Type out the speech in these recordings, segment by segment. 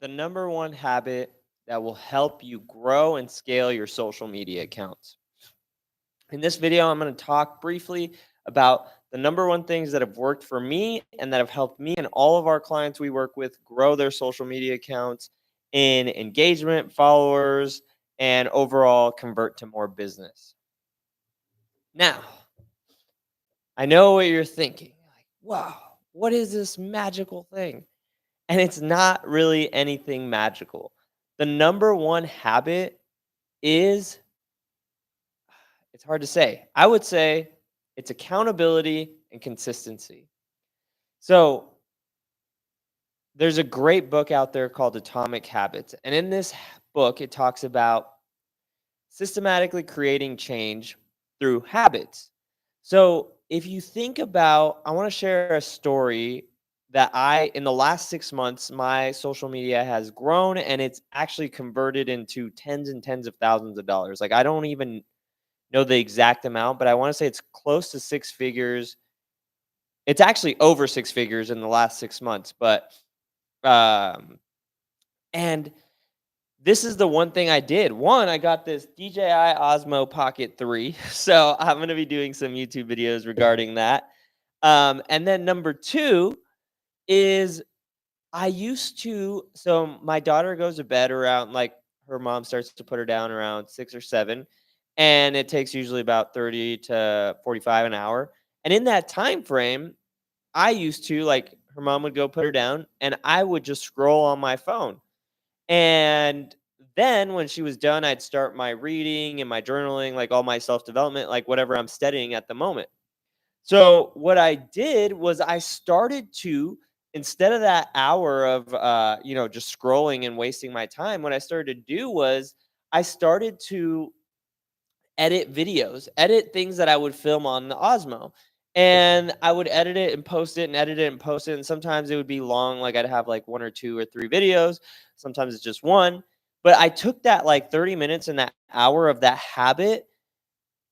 the number one habit that will help you grow and scale your social media accounts. In this video, I'm going to talk briefly about the number one things that have worked for me and that have helped me and all of our clients we work with grow their social media accounts in engagement, followers, and overall convert to more business. Now, I know what you're thinking. Like, wow, what is this magical thing? And it's not really anything magical. The number one habit is, it's hard to say. I would say it's accountability and consistency. So, there's a great book out there called Atomic Habits. And in this book, it talks about systematically creating change through habits. So, if you think about, I want to share a story that in the last 6 months, my social media has grown and it's actually converted into tens and tens of thousands of dollars. Like, I don't even know the exact amount, but I want to say it's close to six figures. It's actually over six figures in the last 6 months. Um, and this is the one thing I did. One, I got this DJI Osmo Pocket 3. So I'm going to be doing some YouTube videos regarding that. And then number two is so my daughter goes to bed around like her mom starts to put her down around 6 or 7. And it takes usually about 30 to 45 an hour. And in that time frame, I used to like her mom would go put her down and I would just scroll on my phone. And then when she was done, I'd start my reading and my journaling, like all my self development, like whatever I'm studying at the moment. So what I did was I started to, instead of that hour of just scrolling and wasting my time, what I started to do was I started to edit videos, edit things that I would film on the Osmo. And I would edit it and post it and edit it and post it. And sometimes it would be long, like I'd have like one or two or three videos. Sometimes it's just one. But I took that like 30 minutes and that hour of that habit.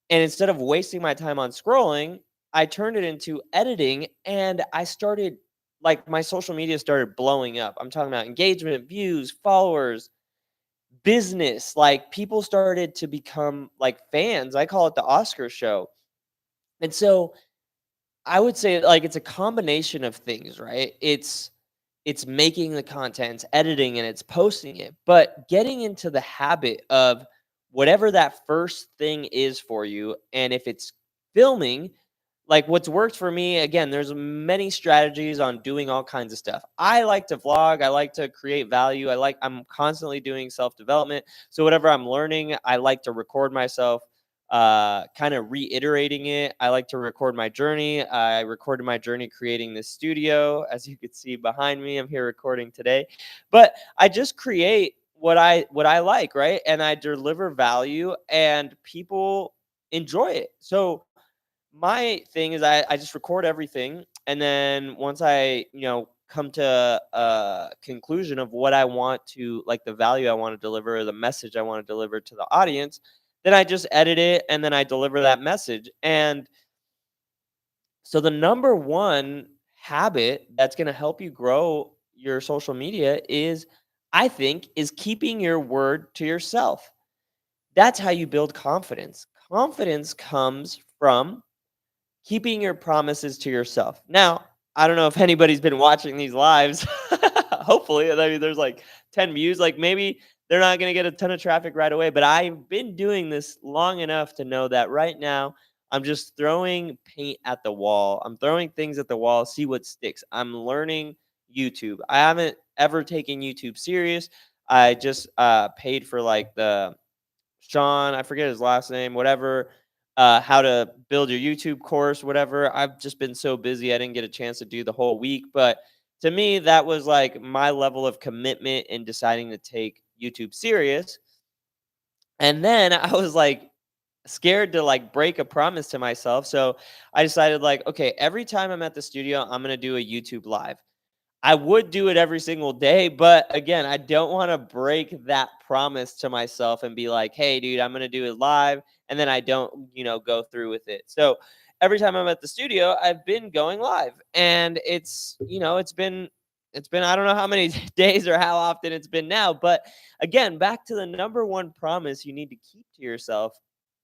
And instead of wasting my time on scrolling, I turned it into editing and I started like my social media started blowing up. I'm talking about engagement, views, followers, business. Like people started to become like fans. I call it the Oscar show. And so I would say like it's a combination of things, right? It's making the content, it's editing and it's posting it, but getting into the habit of whatever that first thing is for you. And if it's filming, like what's worked for me, again, there's many strategies on doing all kinds of stuff. I like to vlog, I like to create value. I'm constantly doing self-development. So whatever I'm learning, I like to record myself kind of reiterating it. I like to record my journey. I recorded my journey creating this studio. As you can see behind me, I'm here recording today. But I just create what I like, right? And I deliver value and people enjoy it. So my thing is I just record everything, and then once I come to a conclusion of what I want to like, the value I want to deliver, or the message I want to deliver to the audience, then I just edit it and then I deliver that message. And so the number one habit that's going to help you grow your social media is, I think, is keeping your word to yourself. That's how you build confidence. Confidence comes from keeping your promises to yourself. Now, I don't know if anybody's been watching these lives. Hopefully, I mean, there's like 10 views. Like maybe they're not going to get a ton of traffic right away, but I've been doing this long enough to know that right now I'm just throwing paint at the wall. I'm throwing things at the wall, see what sticks. I'm learning YouTube. I haven't ever taken YouTube serious. I just paid for like the Sean, I forget his last name, whatever, how to build your YouTube course, whatever. I've just been so busy, I didn't get a chance to do the whole week. But to me, that was like my level of commitment in deciding to take YouTube serious. And then I was like scared to like break a promise to myself. So I decided, like, okay, every time I'm at the studio, I'm going to do a YouTube live. I would do it every single day, but again, I don't wanna break that promise to myself and be like, "Hey, dude, I'm gonna do it live," and then I don't, go through with it. So, every time I'm at the studio, I've been going live, and it's been It's been I don't know how many days or how often it's been now, but again, back to the number one promise you need to keep to yourself,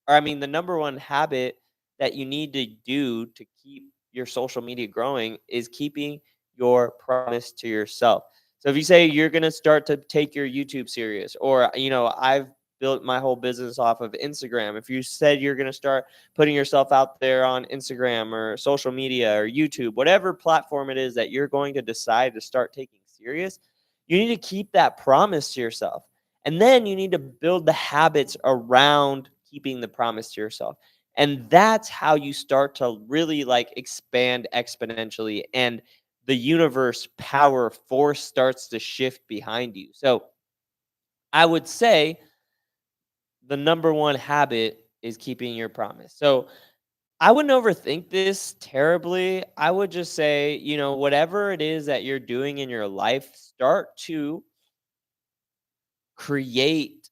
or I mean, the number one habit that you need to do to keep your social media growing is keeping your promise to yourself. So if you say you're going to start to take your YouTube serious, or I've built my whole business off of Instagram. If you said you're going to start putting yourself out there on Instagram or social media or YouTube, whatever platform it is that you're going to decide to start taking serious, you need to keep that promise to yourself. And then you need to build the habits around keeping the promise to yourself. And that's how you start to really like expand exponentially, and the universe power force starts to shift behind you. So I would say the number one habit is keeping your promise. So I wouldn't overthink this terribly. I would just say, whatever it is that you're doing in your life, start to create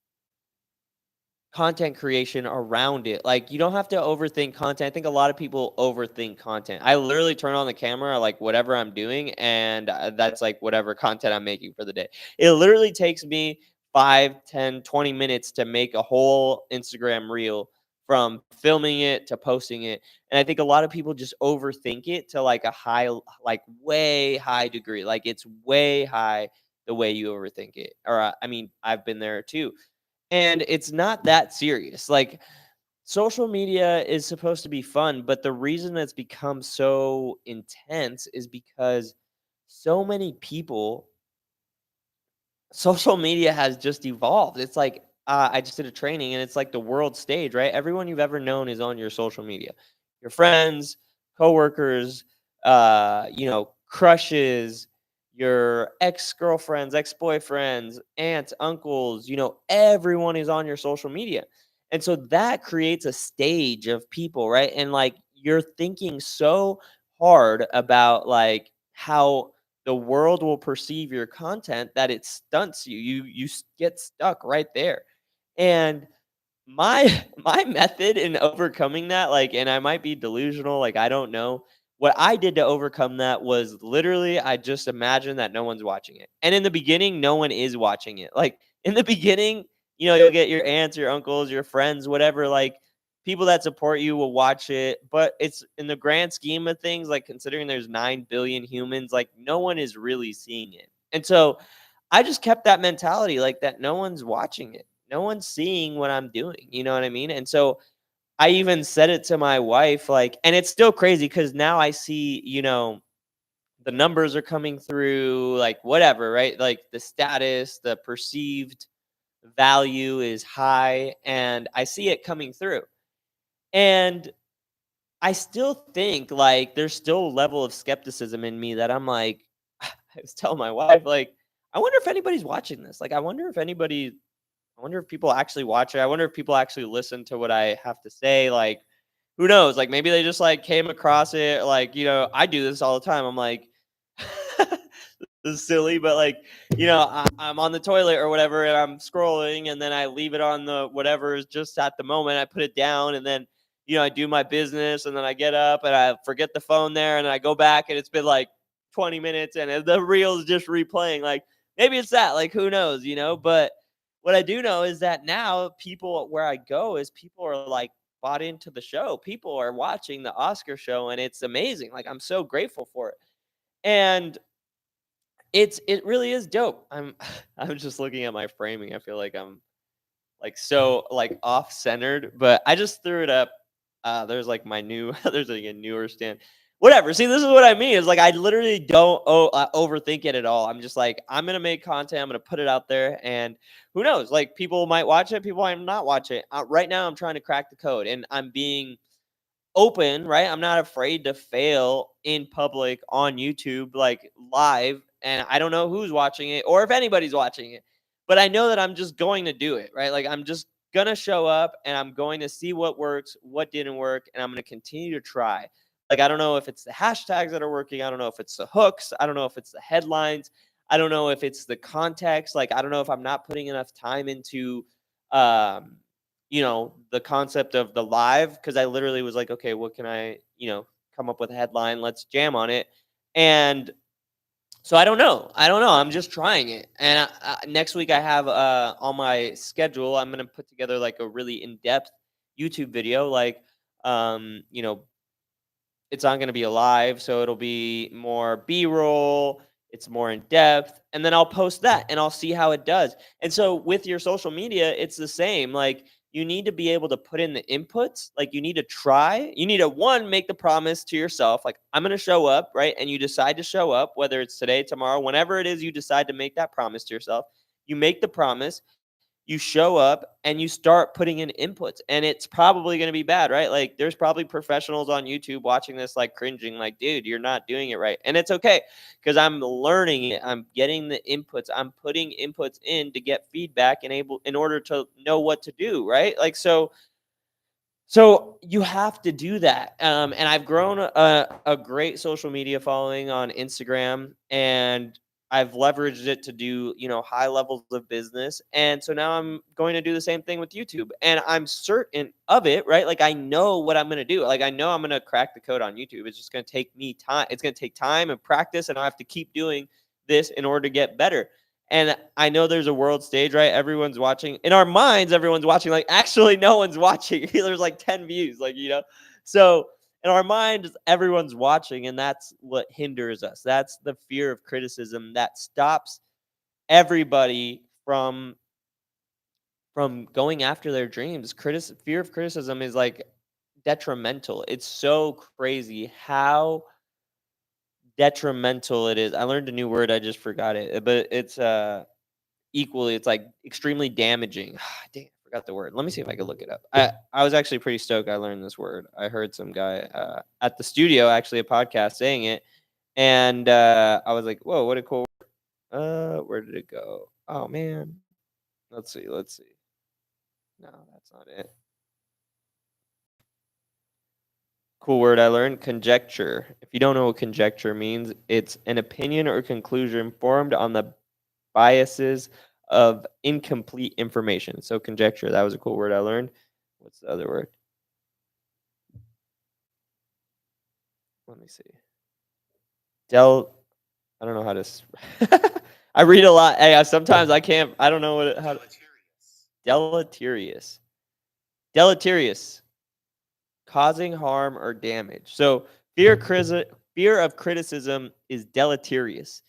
content creation around it. Like, you don't have to overthink content. I think a lot of people overthink content. I literally turn on the camera, like whatever I'm doing, and that's like whatever content I'm making for the day. It literally takes me 5, 10, 20 minutes to make a whole Instagram reel, from filming it to posting it. And I think a lot of people just overthink it to like a high, like way high degree. Like, it's way high the way you overthink it. Or, I mean, I've been there too, and it's not that serious. Like, social media is supposed to be fun, but the reason it's become so intense is because so many people, social media has just evolved. It's like, I just did a training and it's like the world stage, right? Everyone you've ever known is on your social media. Your friends, coworkers, crushes, your ex-girlfriends, ex-boyfriends, aunts, uncles, everyone is on your social media. And so that creates a stage of people, right? And like, you're thinking so hard about like how the world will perceive your content that it stunts you. Get stuck right there. And my my method in overcoming that, like, and I might be delusional, like, I don't know. What I did to overcome that was literally I just imagine that no one's watching it. And in the beginning, no one is watching it. Like, in the beginning, you'll get your aunts, your uncles, your friends, whatever, like, people that support you will watch it. But it's in the grand scheme of things, like, considering there's 9 billion humans, like, no one is really seeing it. And so I just kept that mentality, like, that no one's watching it. No one's seeing what I'm doing, you know what I mean? And so I even said it to my wife, like, and it's still crazy because now I see, the numbers are coming through, like, whatever, right? Like, the status, the perceived value is high, and I see it coming through. And I still think, like, there's still a level of skepticism in me that I'm like, I was telling my wife, like, I wonder if anybody's watching this. Like, I wonder if people actually watch it. I wonder if people actually listen to what I have to say. Like, who knows? Like, maybe they just like came across it. Like, I do this all the time. I'm like, this is silly, but like, I'm on the toilet or whatever, and I'm scrolling, and then I leave it on the whatever is just at the moment. I put it down, and then I do my business, and then I get up and I forget the phone there, and I go back, and it's been like 20 minutes, and the reel is just replaying. Like, maybe it's that. Like, who knows? But what I do know is that now people where I go is people are like bought into the show. People are watching the Oscar show, and it's amazing. Like, I'm so grateful for it. And it really is dope. I'm just looking at my framing. I feel like I'm like so like off centered, but I just threw it up. There's like my new there's like a newer stand. Whatever. See, this is what I mean. Is like I literally don't overthink it at all. I'm just like, I'm gonna make content. I'm gonna put it out there, and who knows? Like, people might watch it. People might not watch it. Right now, I'm trying to crack the code, and I'm being open, right? I'm not afraid to fail in public on YouTube, like live, and I don't know who's watching it or if anybody's watching it. But I know that I'm just going to do it, right? Like, I'm just gonna show up and I'm going to see what works, what didn't work, and I'm gonna continue to try. Like, I don't know if it's the hashtags that are working, I don't know if it's the hooks, I don't know if it's the headlines, I don't know if it's the context. Like, I don't know if I'm not putting enough time into um the concept of the live, because I literally was like, okay, what can I, come up with a headline? Let's jam on it. And So I don't know. I don't know. I'm just trying it. And next week I have on my schedule, I'm gonna put together like a really in depth YouTube video. Like, you know, it's not gonna be alive, so it'll be more B-roll, it's more in depth, and then I'll post that and I'll see how it does. And so with your social media, it's the same. Like you need to be able to put in the inputs, like you need to try. You need to one, make the promise to yourself, like I'm gonna show up, right? And you decide to show up, whether it's today, tomorrow, whenever it is you decide to make that promise to yourself. You make the promise, you show up and you start putting in inputs, and it's probably going to be bad, right? Like there's probably professionals on YouTube watching this like cringing like, dude, you're not doing it right. And it's okay because I'm learning it. I'm getting the inputs. I'm putting inputs in to get feedback and able in order to know what to do, right? Like so you have to do that. And I've grown a great social media following on Instagram, and I've leveraged it to do, high levels of business. And so now I'm going to do the same thing with YouTube. And I'm certain of it, right? Like I know what I'm going to do. Like I know I'm going to crack the code on YouTube. It's just going to take me time. It's going to take time and practice, and I have to keep doing this in order to get better. And I know there's a world stage, right? Everyone's watching. In our minds, everyone's watching. Like, actually, no one's watching. There's like 10 views, So in our minds, everyone's watching, and that's what hinders us. That's the fear of criticism that stops everybody from going after their dreams. Fear of criticism is like detrimental. It's so crazy how detrimental it is. I learned a new word. I just forgot it, but it's equally, it's like extremely damaging. Dang, I forgot the word. Let me see if I can look it up. I was actually pretty stoked I learned this word. I heard some guy at the studio, actually a podcast, saying it, and I was like, whoa, what a cool word. Where did it go? Oh man. Let's see. No, that's not it. Cool word I learned, conjecture. If you don't know what conjecture means, it's an opinion or conclusion formed on the biases of incomplete information. So conjecture, that was a cool word I learned. What's the other word? Let me see. I don't know how to I read a lot. Hey, sometimes I can't. I don't know how. Deleterious. Deleterious. Causing harm or damage. So fear of criticism is deleterious.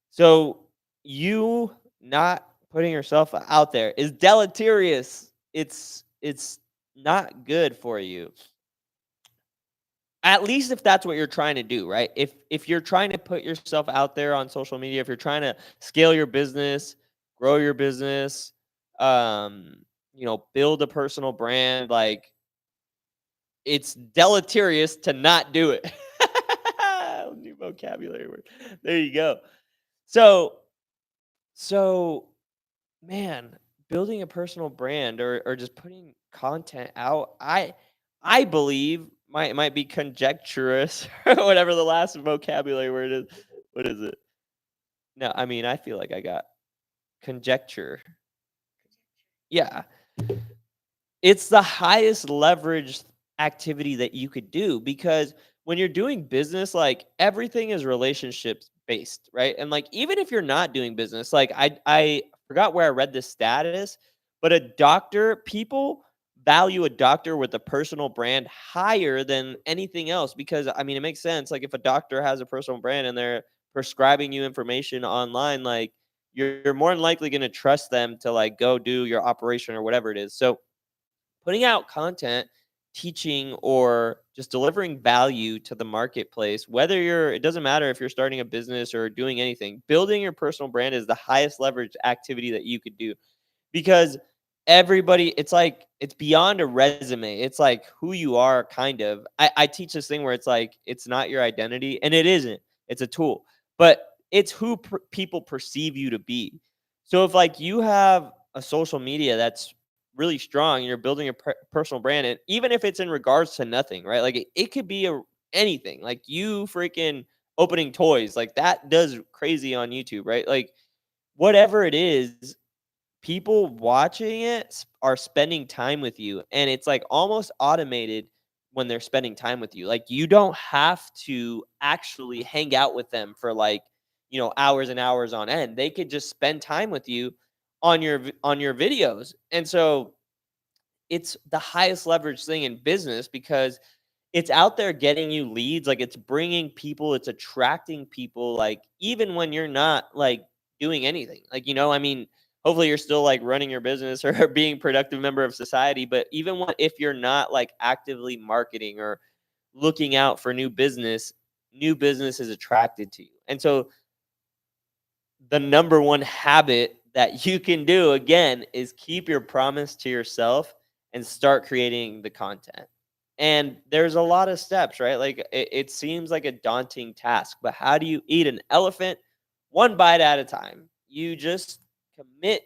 So you not putting yourself out there is deleterious. It's not good for you. At least if that's what you're trying to do, right? If you're trying to put yourself out there on social media, if you're trying to scale your business, grow your business, build a personal brand, like it's deleterious to not do it. New vocabulary word. There you go. So man, building a personal brand or just putting content out, I believe might be conjecturous or whatever the last vocabulary word is. What is it? No, I mean I feel like I got conjecture. Yeah. It's the highest leveraged activity that you could do because when you're doing business, like everything is relationships based, right? And like even if you're not doing business, like I forgot where I read this status, but a doctor, people value a doctor with a personal brand higher than anything else because I mean it makes sense. Like if a doctor has a personal brand and they're prescribing you information online, like you're more than likely going to trust them to like go do your operation or whatever it is. So putting out content, teaching, or just delivering value to the marketplace, it doesn't matter if you're starting a business or doing anything, building your personal brand is the highest leverage activity that you could do because it's like, it's beyond a resume. It's like who you are, kind of. I teach this thing where it's like, it's not your identity, and it isn't. It's a tool, but it's who people perceive you to be. So if like you have a social media that's really strong and you're building a personal brand, and even if it's in regards to nothing, right? Like it could be anything, like you freaking opening toys, like that does crazy on YouTube, right? Like whatever it is, people watching it are spending time with you, and it's like almost automated when they're spending time with you. Like you don't have to actually hang out with them for like hours and hours on end. They could just spend time with you on your videos. And so it's the highest leverage thing in business because it's out there getting you leads, like, it's bringing people, it's attracting people, like, even when you're not, like, doing anything. Like, I mean, hopefully you're still, like, running your business or being productive member of society, but even if you're not, like, actively marketing or looking out for new business is attracted to you. And so the number one habit that you can do, again, is keep your promise to yourself and start creating the content. And there's a lot of steps, right? Like it seems like a daunting task, but how do you eat an elephant one bite at a time? You just commit.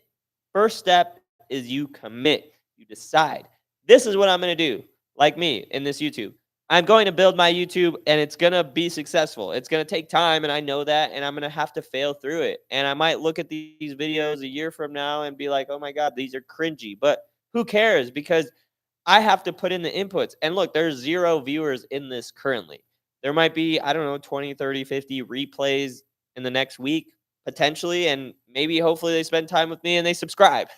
First step is you commit. You decide, this is what I'm going to do, like me in this YouTube. I'm going to build my YouTube and it's going to be successful. It's going to take time and I know that, and I'm going to have to fail through it. And I might look at these videos a year from now and be like, "Oh my god, these are cringy." But who cares, because I have to put in the inputs. And look, there's 0 viewers in this currently. There might be, I don't know, 20, 30, 50 replays in the next week potentially, and maybe hopefully they spend time with me and they subscribe.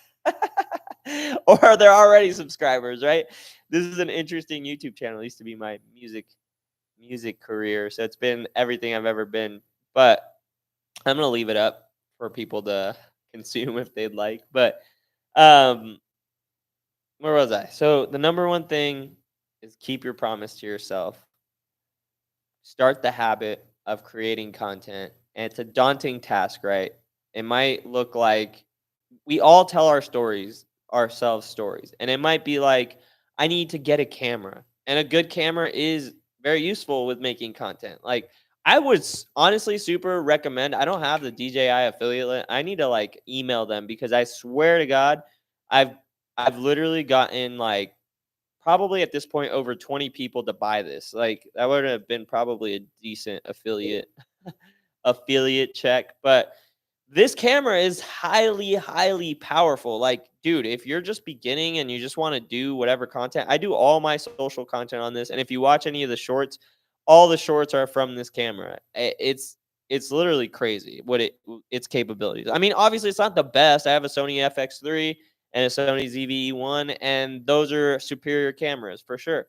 Or they're already subscribers, right? This is an interesting YouTube channel. It used to be my music career, so it's been everything I've ever been. But I'm gonna leave it up for people to consume if they'd like. But um, where was I? So the number one thing is keep your promise to yourself. Start the habit of creating content. And it's a daunting task, right? It might look like we all tell ourselves stories. And it might be like, I need to get a camera. And a good camera is very useful with making content. Like, I would honestly super recommend. I don't have the DJI affiliate link. I need to like email them because I swear to God, I've I've literally gotten like probably at this point over 20 people to buy this. Like that would have been probably a decent affiliate check, but this camera is highly, highly powerful. Like, dude, if you're just beginning and you just want to do whatever content, I do all my social content on this. And if you watch any of the shorts, all the shorts are from this camera. It's literally crazy what its capabilities. I mean, obviously it's not the best. I have a Sony FX3 and a Sony ZV-E1, and those are superior cameras for sure.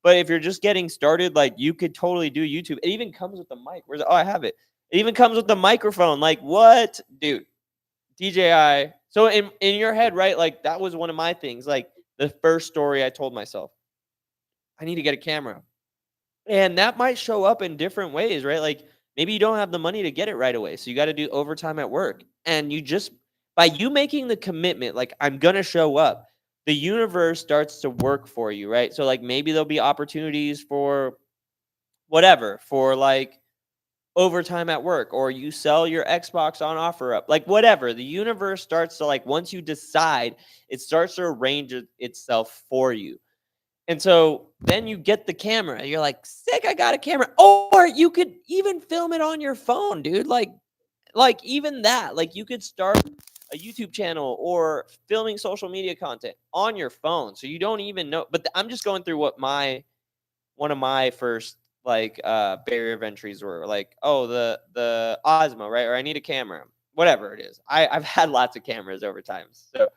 But if you're just getting started, like you could totally do YouTube. It even comes with the mic. Oh, I have it. It even comes with the microphone. Like what, dude? DJI. So in your head, right? Like that was one of my things. Like the first story I told myself, I need to get a camera. And that might show up in different ways, right? Like maybe you don't have the money to get it right away. So you got to do overtime at work. And you just by you making the commitment, like I'm going to show up, the universe starts to work for you, right? So like maybe there'll be opportunities for whatever, for like overtime at work, or you sell your Xbox on OfferUp, like whatever. The universe starts to like once you decide, it starts to arrange itself for you. And so then you get the camera. You're like, sick, I got a camera. Or you could even film it on your phone, dude. Like even that. Like you could start a YouTube channel or filming social media content on your phone. So you don't even know. But I'm just going through what one of my first like barrier of entries were like, oh, the Osmo, right? Or I need a camera. Whatever it is. I've had lots of cameras over time. So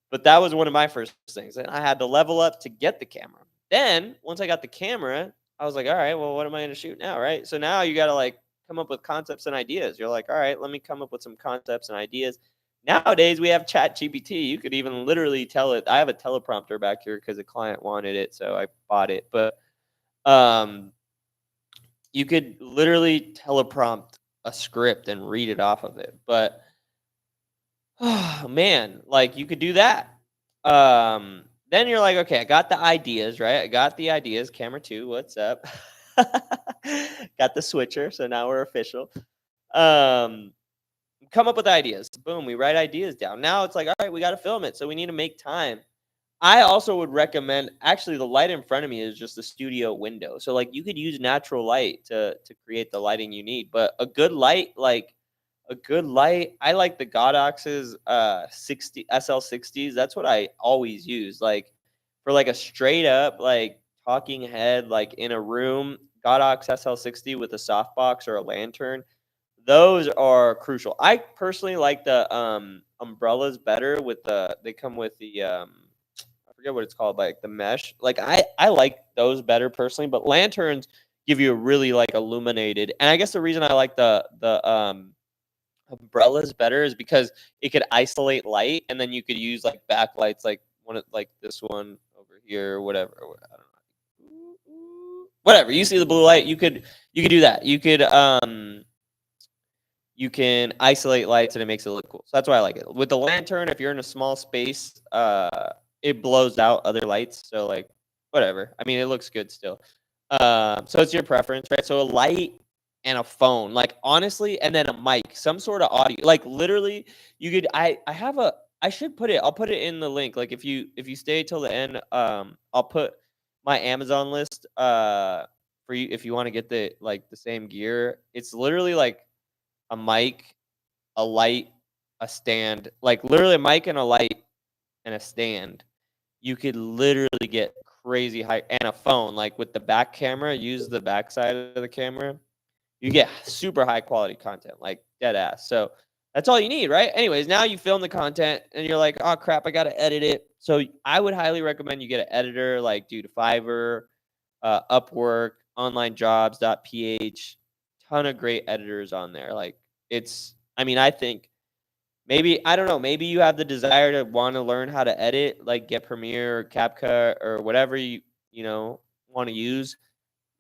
but that was one of my first things, and I had to level up to get the camera. Then, once I got the camera, I was like, "All right, well, what am I gonna shoot now?" Right? So now you gotta, like, come up with concepts and ideas. You're like, "All right, let me come up with some concepts and ideas." Nowadays, we have ChatGPT. You could even literally tell it. I have a teleprompter back here because a client wanted it, so I bought it. But, um, you could literally teleprompt a script and read it off of it. But oh, man, like, you could do that. Then you're like, "Okay, I got the ideas, right? I got the ideas. Camera 2, what's up?" Got the switcher, so now we're official. Um, come up with ideas. Boom, we write ideas down. Now it's like, "Alright, we gotta film it, so we need to make time." I also would recommend actually, the light in front of me is just a studio window. So, like, you could use natural light to create the lighting you need, but a good light, I like the Godox's 60 SL60s. That's what I always use. Like for like a straight up like talking head, like in a room, Godox SL60 with a softbox or a lantern. Those are crucial. I personally like the umbrellas better with they come with the I forget what it's called, like the mesh. Like I like those better personally, but lanterns give you a really like illuminated. And I guess the reason I like the umbrellas better is because it could isolate light, and then you could use like backlights, like like this one over here, whatever. I don't know. Whatever. You see the blue light, you could do that. You can isolate lights and it makes it look cool. So that's why I like it. With the lantern, if you're in a small space, it blows out other lights. So like whatever. I mean, it looks good still. So it's your preference, right? So a light and a phone, like honestly, and then a mic, some sort of audio. Like literally, you could. I have a. I should put it. I'll put it in the link. Like if you stay till the end, I'll put my Amazon list. For you if you want to get the same gear. It's literally like a mic, a light, a stand, like literally a mic and a light and a stand. You could literally get crazy high and a phone, like with the back camera, use the back side of the camera. You get super high quality content, like dead ass. So that's all you need, right? Anyways, now you film the content and you're like, oh crap, I gotta edit it. So I would highly recommend you get an editor like Dude Fiverr, Upwork, onlinejobs.ph, ton of great editors on there. Like I mean, I think maybe, I don't know, maybe you have the desire to want to learn how to edit, like get Premiere or CapCut or whatever you want to use.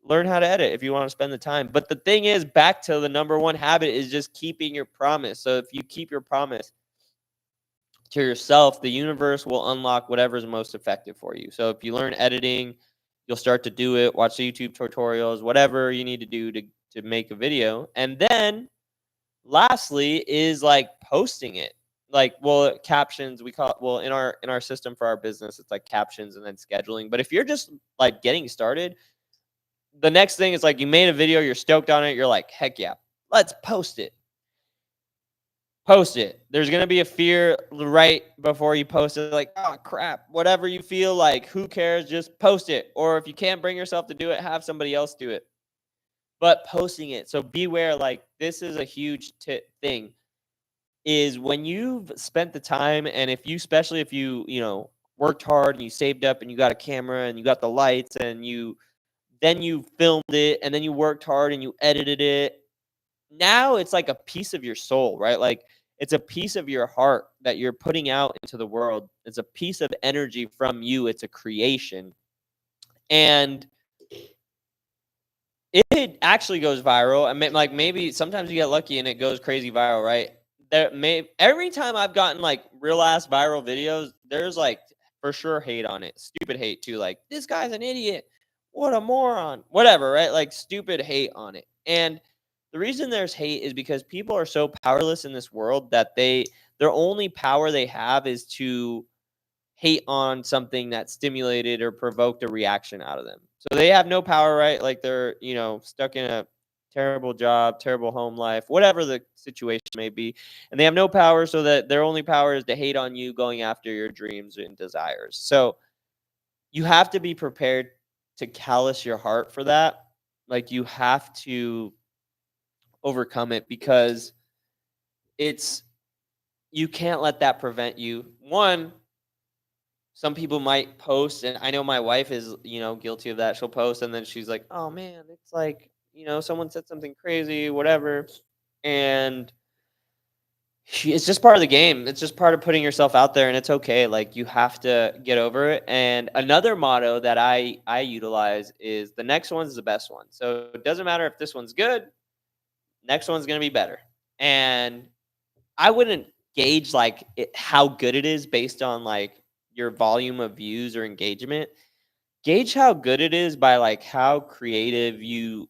Learn how to edit if you want to spend the time. But the thing is, back to the number one habit is just keeping your promise. So if you keep your promise to yourself, the universe will unlock whatever is most effective for you. So if you learn editing, you'll start to do it, watch the YouTube tutorials, whatever you need to do to make a video. And then lastly is like posting it. Like, well, captions, we call it, well, in our system for our business, it's like captions and then scheduling. But if you're just like getting started, the next thing is like you made a video, you're stoked on it, you're like, heck yeah, let's post it. Post it. There's gonna be a fear right before you post it, like, oh crap, whatever you feel like, who cares? Just post it. Or if you can't bring yourself to do it, have somebody else do it. But posting it. So beware, like this is a huge thing. Is when you've spent the time, and if you, especially if you worked hard and you saved up and you got a camera and you got the lights and you filmed it and then you worked hard and you edited it. Now it's like a piece of your soul, right? Like it's a piece of your heart that you're putting out into the world. It's a piece of energy from you. It's a creation. And it actually goes viral. I mean, like maybe sometimes you get lucky and it goes crazy viral, right? Every time I've gotten like real ass viral videos, there's like for sure hate on it. Stupid hate too. Like this guy's an idiot. What a moron. Whatever, right? Like stupid hate on it. And the reason there's hate is because people are so powerless in this world that their only power they have is to hate on something that stimulated or provoked a reaction out of them. So they have no power, right? Like they're stuck in a terrible job, terrible home life, whatever the situation may be. And they have no power, so that their only power is to hate on you going after your dreams and desires. So you have to be prepared to callous your heart for that. Like you have to overcome it because it's you can't let that prevent you. One, some people might post, and I know my wife is guilty of that. She'll post and then she's like, "Oh man, it's like someone said something crazy, whatever." And it's just part of the game. It's just part of putting yourself out there, and it's okay. Like you have to get over it. And another motto that I utilize is the next one's the best one. So it doesn't matter if this one's good, next one's going to be better. And I wouldn't gauge how good it is based on like your volume of views or engagement. Gauge how good it is by like how creative you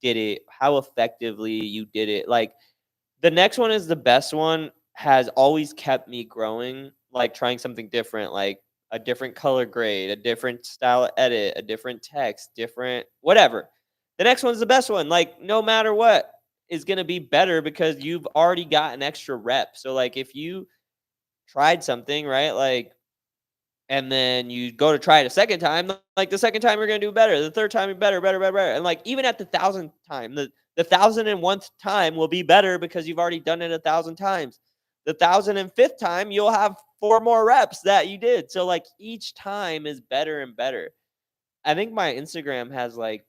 did it, how effectively you did it. Like the next one is the best one has always kept me growing, like trying something different, like a different color grade, a different style of edit, a different text, different whatever. The next one's the best one. Like no matter what is going to be better because you've already got an extra rep. So like if you tried something, right? Like and then you go to try it a second time, like the second time you're gonna do better, the third time you're better, better, better, better. And like even at the thousandth time, the 1001st time will be better because you've already done it 1,000 times. The 1005th time, you'll have 4 more reps that you did. So like each time is better and better. I think my Instagram has like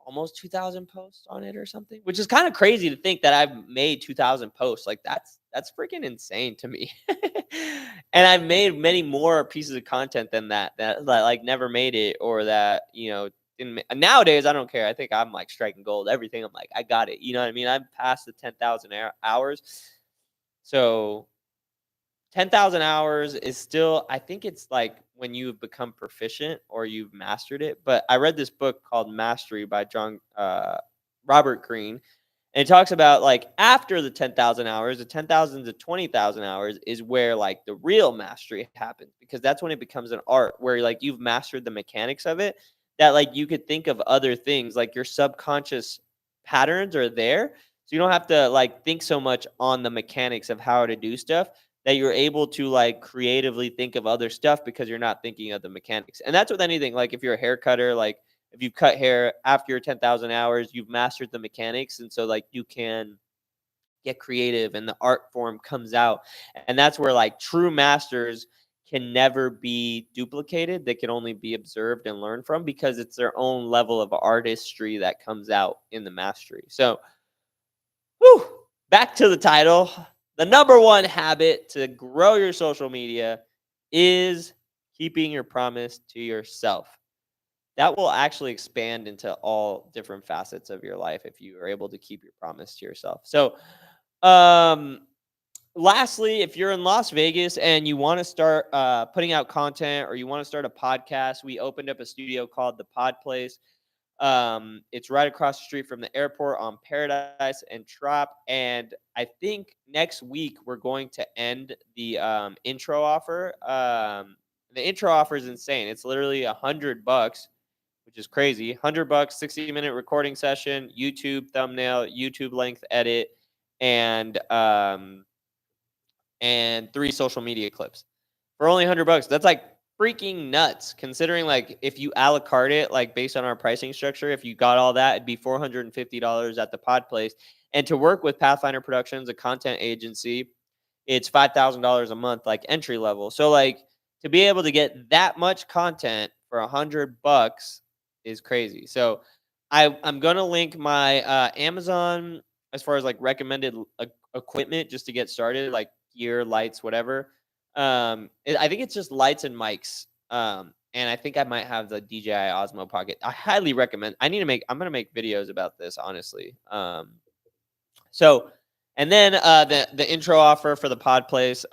almost 2,000 posts on it or something, which is kind of crazy to think that I've made 2,000 posts. Like that's freaking insane to me. And I've made many more pieces of content than that like never made it, or that didn't nowadays I don't care. I think I'm like striking gold. Everything I'm like I got it. You know what I mean? I'm past the 10,000 hours. So 10,000 hours is still, I think it's like when you've become proficient or you've mastered it. But I read this book called Mastery by Robert Greene. And it talks about like after the 10,000 hours, the 10,000 to 20,000 hours is where like the real mastery happens, because that's when it becomes an art where like you've mastered the mechanics of it, that like you could think of other things, like your subconscious patterns are there. So you don't have to like think so much on the mechanics of how to do stuff, that you're able to like creatively think of other stuff because you're not thinking of the mechanics. And that's with anything. Like if you're a hair cutter, like if you cut hair after your 10,000 hours, you've mastered the mechanics. And so like you can get creative and the art form comes out. And that's where like true masters can never be duplicated. They can only be observed and learned from, because it's their own level of artistry that comes out in the mastery. So, whew, back to the title. The number one habit to grow your social media is keeping your promise to yourself. That will actually expand into all different facets of your life if you are able to keep your promise to yourself. So, um, lastly, if you're in Las Vegas and you want to start putting out content, or you want to start a podcast, we opened up a studio called The Pod Place. It's right across the street from the airport on Paradise and Trop. And I think next week we're going to end the intro offer. The intro offer is insane. It's literally $100, which is crazy. $100, 60-minute recording session, YouTube thumbnail, YouTube length edit, and 3 social media clips for only $100. That's like freaking nuts, considering like if you a la carte it, like based on our pricing structure, if you got all that, it'd be $450 at the Pod Place. And to work with Pathfinder Productions, a content agency, it's $5,000 a month, like entry level. So like to be able to get that much content for $100 is crazy. So I'm gonna link my Amazon as far as like recommended equipment just to get started, like gear, lights, whatever. I think it's just lights and mics. And I think I might have the DJI Osmo Pocket. I highly recommend. I'm gonna make videos about this, honestly. So, and then the intro offer for the Pod Place,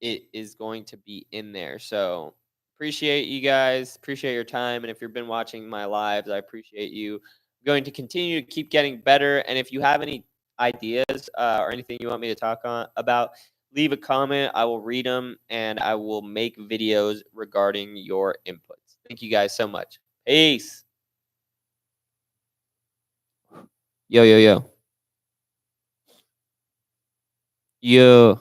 it is going to be in there. So appreciate you guys, appreciate your time, and if you've been watching my lives, I appreciate you. I'm going to continue to keep getting better, and if you have any ideas or anything you want me to talk on about, leave a comment. I will read them and I will make videos regarding your inputs. Thank you guys so much. Peace. Yo, yo, yo. Yo.